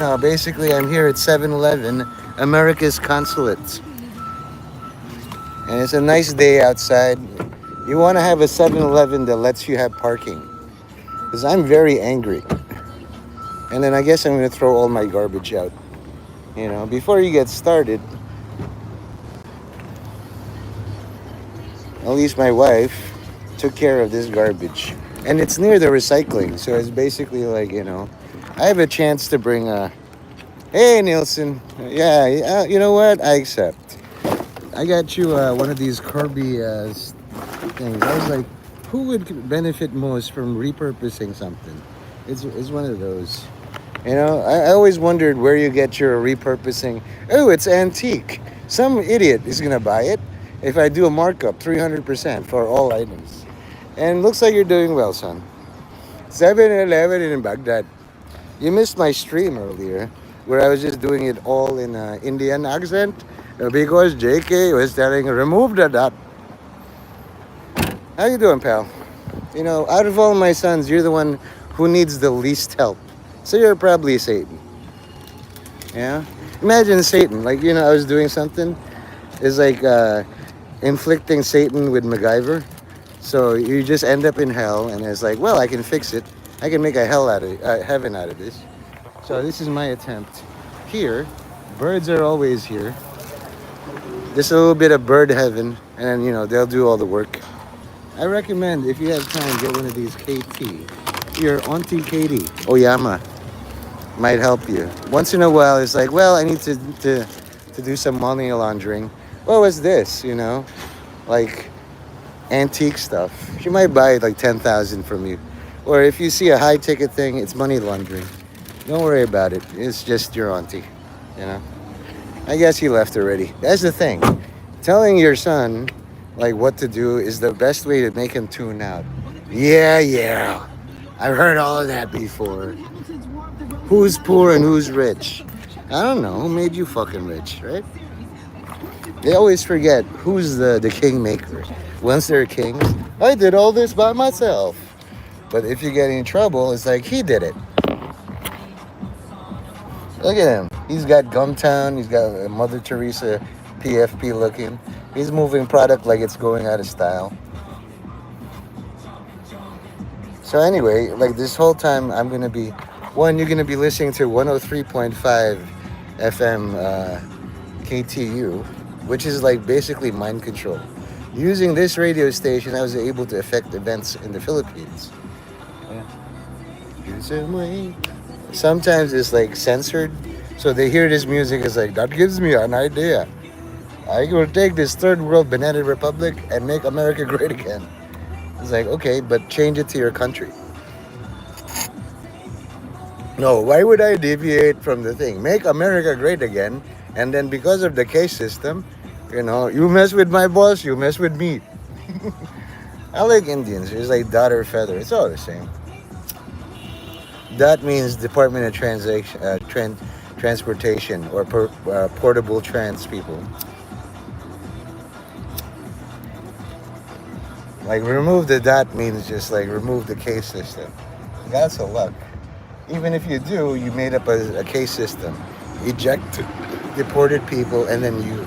Basically, I'm here at 7-Eleven, America's Consulate. And it's a nice day outside. You want to have a 7-Eleven that lets you have parking. Because I'm very angry. And then I guess I'm going to throw all my garbage out. Before you get started, at least my wife took care of this garbage. And it's near the recycling. So it's basically like, I have a chance to bring a. Hey, Nielsen. Yeah, you know what? I accept. I got you one of these Kirby things. I was like, who would benefit most from repurposing something? It's one of those. I always wondered where you get your repurposing. Oh, it's antique. Some idiot is going to buy it if I do a markup 300% for all items. And looks like you're doing well, son. 7-Eleven in Baghdad. You missed my stream earlier where I was just doing it all in Indian accent because JK was telling remove the dot. How you doing, pal? Out of all my sons, you're the one who needs the least help. So you're probably Satan. Yeah? Imagine Satan. Like, I was doing something. It's like inflicting Satan with MacGyver. So you just end up in hell, and it's like, well, I can fix it. I can make a heaven out of this. So this is my attempt. Here, birds are always here. Just a little bit of bird heaven, and they'll do all the work. I recommend if you have time, get one of these KT. Your Auntie Katie Oyama might help you. Once in a while, it's like, well, I need to do some money laundering. What was this? Like antique stuff. She might buy like 10,000 from you. Or if you see a high ticket thing, it's money laundering. Don't worry about it. It's just your auntie. You know. I guess he left already. That's the thing. Telling your son like what to do is the best way to make him tune out. Yeah. I've heard all of that before. Who's poor and who's rich? I don't know. Who made you fucking rich, right? They always forget who's the kingmaker. Once they're kings, I did all this by myself. But if you get in trouble, it's like he did it. Look at him. He's got Gumtown. He's got a Mother Teresa PFP looking. He's moving product like it's going out of style. So anyway, like this whole time I'm going to be, you're going to be listening to 103.5 FM KTU, which is like basically mind control. Using this radio station, I was able to affect events in the Philippines. Sometimes it's like censored, so they hear this music, it's like, that gives me an idea. I will take this third world banana republic and make America great again. It's like, okay, but change it to your country. No, why would I deviate from the thing? Make America great again, and then because of the case system, you mess with my boss, you mess with me. I like Indians. It's like dot or feather. It's all the same. That means Department of Transportation or portable trans people. Like remove the dot means just like remove the case system. That's a luck. Even if you do, you made up a case system. Eject deported people and then you.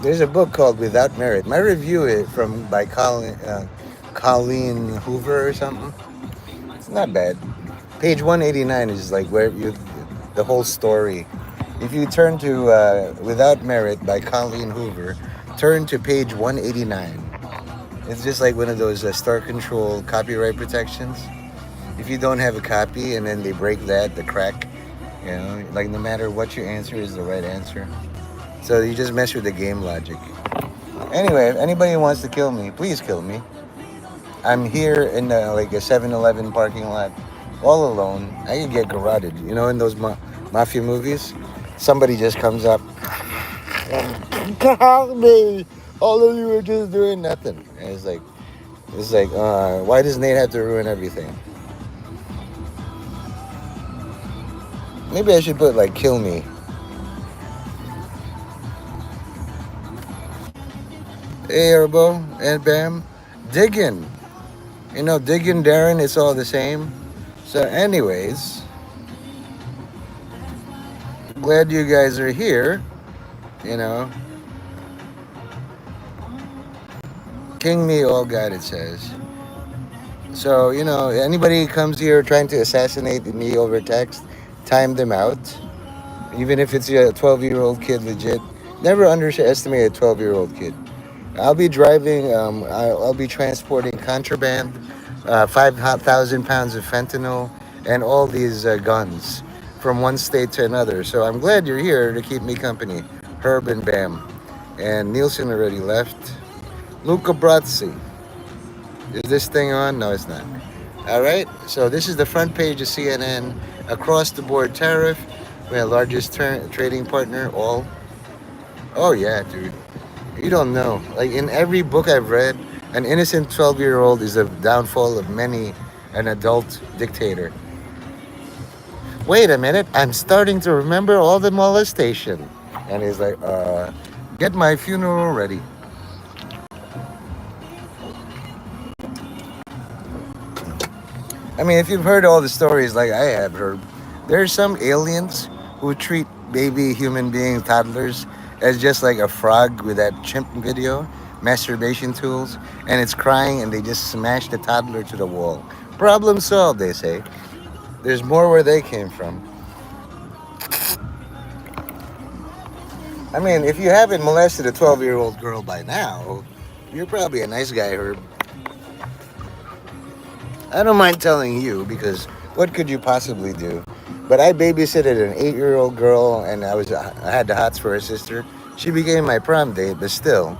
There's a book called Without Merit. My review is by Colleen Hoover or something. It's not bad. Page 189 is like the whole story. If you turn to Without Merit by Colleen Hoover, turn to page 189. It's just like one of those Star Control copyright protections. If you don't have a copy and then they break the crack, like no matter what your answer is the right answer. So you just mess with the game logic. Anyway, if anybody wants to kill me, please kill me. I'm here in like a 7-Eleven parking lot, all alone. I can get garroted. In those mafia movies, somebody just comes up and call me. All of you are just doing nothing. And it's like, why does Nate have to ruin everything? Maybe I should put like kill me. Hey, Erbo and Bam, digging. You know, Dig and Darren, it's all the same. So, anyways, glad you guys are here. You know, King me, all God, it says. So, you know, anybody comes here trying to assassinate me over text, time them out. Even if it's a 12-year-old kid, legit. Never underestimate a 12-year-old kid. I'll be driving, I'll be transporting contraband, 5,000 pounds of fentanyl, and all these guns from one state to another. So I'm glad you're here to keep me company. Herb and Bam. And Nielsen already left. Luca Brazzi. Is this thing on? No, it's not. All right. So this is the front page of CNN. Across the board tariff. We're the largest trading partner. All. Oh yeah, dude. You don't know. Like in every book I've read, an innocent 12-year-old is the downfall of many an adult dictator. Wait a minute. I'm starting to remember all the molestation. And he's like, get my funeral ready. I mean, if you've heard all the stories like I have heard, there's some aliens who treat baby human being toddlers as just like a frog with that chimp video, masturbation tools, and it's crying and they just smash the toddler to the wall. Problem solved, they say. There's more where they came from. I mean, if you haven't molested a 12-year-old girl by now, you're probably a nice guy, Herb. I don't mind telling you because what could you possibly do? But I babysitted an 8-year-old girl and I had the hots for her sister. She became my prom date, but still,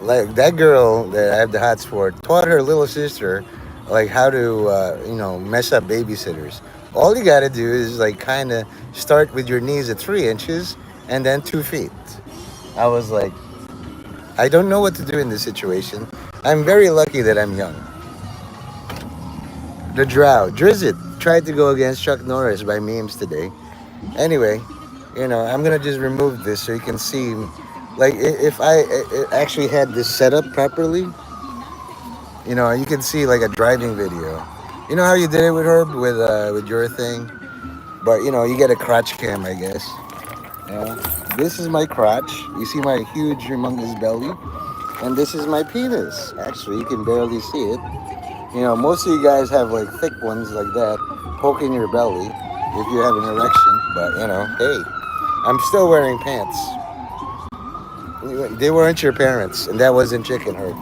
like that girl that I have the hots for taught her little sister like how to mess up babysitters. All you gotta do is like kind of start with your knees at 3 inches and then 2 feet. I was like, I don't know what to do in this situation. I'm very lucky that I'm young. The Drow. Drizzt tried to go against Chuck Norris by memes today. Anyway, I'm going to just remove this so you can see. Like, if I actually had this set up properly, you can see like a driving video. You know how you did it with Herb, with your thing? But, you get a crotch cam, I guess. Yeah. This is my crotch. You see my huge, humongous belly? And this is my penis. Actually, you can barely see it. Most of you guys have like thick ones like that poking your belly if you have an erection. But, hey, I'm still wearing pants. They weren't your parents, and that wasn't chicken herd.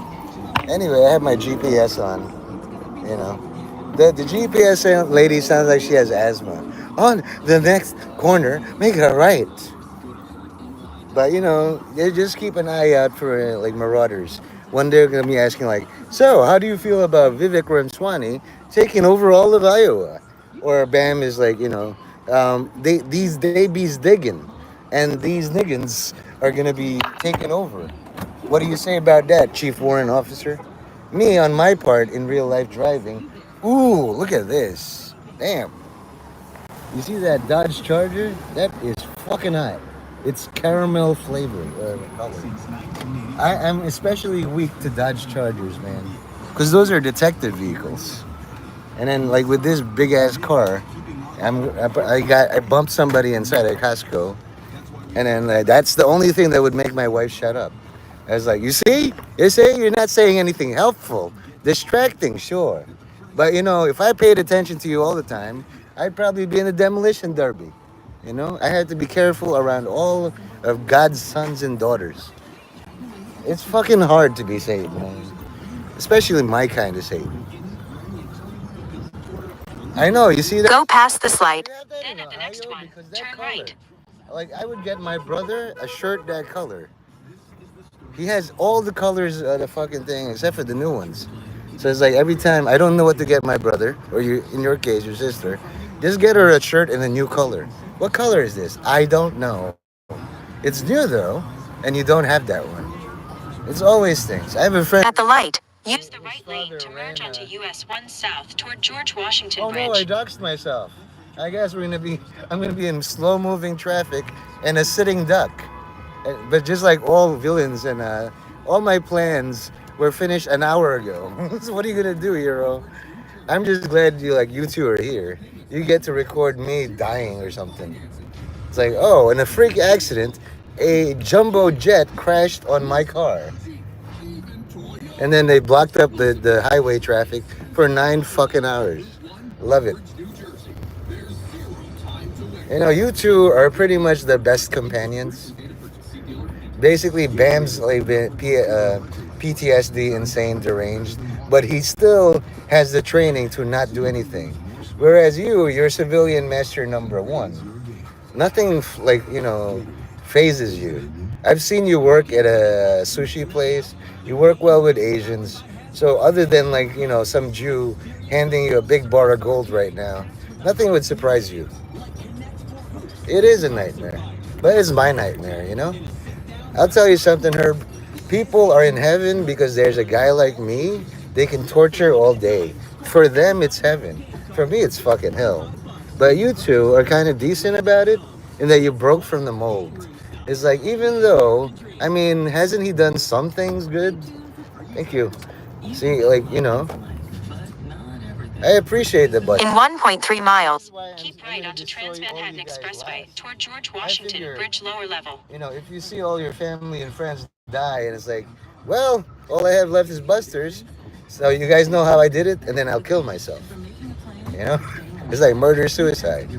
Anyway, I have my GPS on. The GPS lady sounds like she has asthma. On the next corner, make a right. But, they just keep an eye out for like marauders. One day they're going to be asking like, so how do you feel about Vivek Ramaswamy taking over all of Iowa? Or Bam is like, these babies digging and these niggins are going to be taken over. What do you say about that, Chief Warrant Officer? Me, on my part, in real life driving, ooh, look at this. Damn. You see that Dodge Charger? That is fucking hot. It's caramel flavor, color. I'm especially weak to Dodge Chargers, man, because those are detective vehicles. And then, like with this big ass car, I bumped somebody inside a Costco, and then that's the only thing that would make my wife shut up. I was like, you see, you're not saying anything helpful, distracting, sure, but if I paid attention to you all the time, I'd probably be in a demolition derby. I had to be careful around all of God's sons and daughters. It's fucking hard to be Satan, man. Especially my kind of Satan. I know, you see that? Go past this light. Then at the next one, turn right. Like, I would get my brother a shirt that color. He has all the colors of the fucking thing except for the new ones. So it's like every time, I don't know what to get my brother, or in your case, your sister, just get her a shirt in a new color. What color is this? I don't know. It's new though, and you don't have that one. It's always things. I have a friend. At the light. Use the right lane to merge onto US 1 South toward George Washington Oh Bridge. no, I doxed myself. I guess I'm gonna be in slow-moving traffic and a sitting duck. But just like all villains and all my plans were finished an hour ago. So what are you gonna do, hero? I'm just glad you two are here. You get to record me dying or something. It's like, oh, in a freak accident, a jumbo jet crashed on my car. And then they blocked up the highway traffic for 9 fucking hours. Love it. You two are pretty much the best companions. Basically, Bam's like PTSD, insane, deranged, but he still has the training to not do anything. Whereas you're civilian master number one. Nothing phases you. I've seen you work at a sushi place. You work well with Asians. So other than some Jew handing you a big bar of gold right now, nothing would surprise you. It is a nightmare, but it's my nightmare. I'll tell you something, Herb. People are in heaven because there's a guy like me they can torture all day. For them, it's heaven. For me, it's fucking hell. But you two are kind of decent about it in that you broke from the mold. It's like, even though, hasn't he done some things good? Thank you. See, I appreciate the In budget. 1.3 miles, Why keep I'm right gonna onto destroy all Trans-Manhattan you guys' Expressway lives. toward George I Washington figure, Bridge lower level. if you see all your family and friends die, and it's like, well, all I have left is Buster's. So you guys know how I did it, and then I'll kill myself. You know, it's like murder suicide.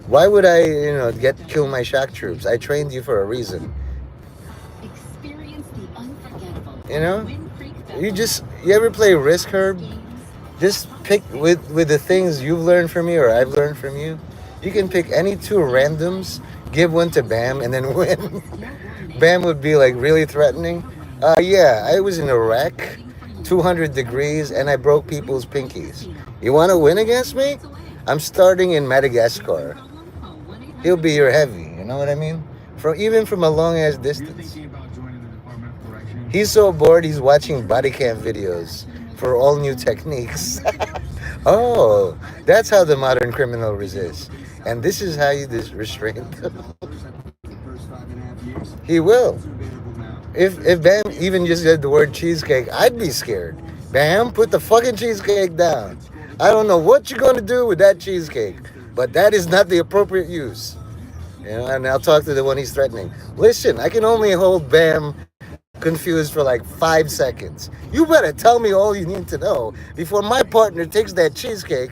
Why would I, kill my shock troops? I trained you for a reason. You know, you ever play Risk, Herb? Just pick with the things you've learned from me or I've learned from you. You can pick any two randoms, give one to Bam, and then win. Bam would be like really threatening. Yeah, I was in Iraq, 200 degrees, and I broke people's pinkies. You want to win against me? I'm starting in Madagascar. He'll be your heavy. You know what I mean? Even from a long ass distance. He's so bored. He's watching body cam videos for all new techniques. Oh, that's how the modern criminal resists. And this is how you restrain them. He will. If Bam even just said the word cheesecake, I'd be scared. Bam, put the fucking cheesecake down. I don't know what you're going to do with that cheesecake, but that is not the appropriate use. And I'll talk to the one he's threatening. Listen, I can only hold Bam confused for like 5 seconds. You better tell me all you need to know before my partner takes that cheesecake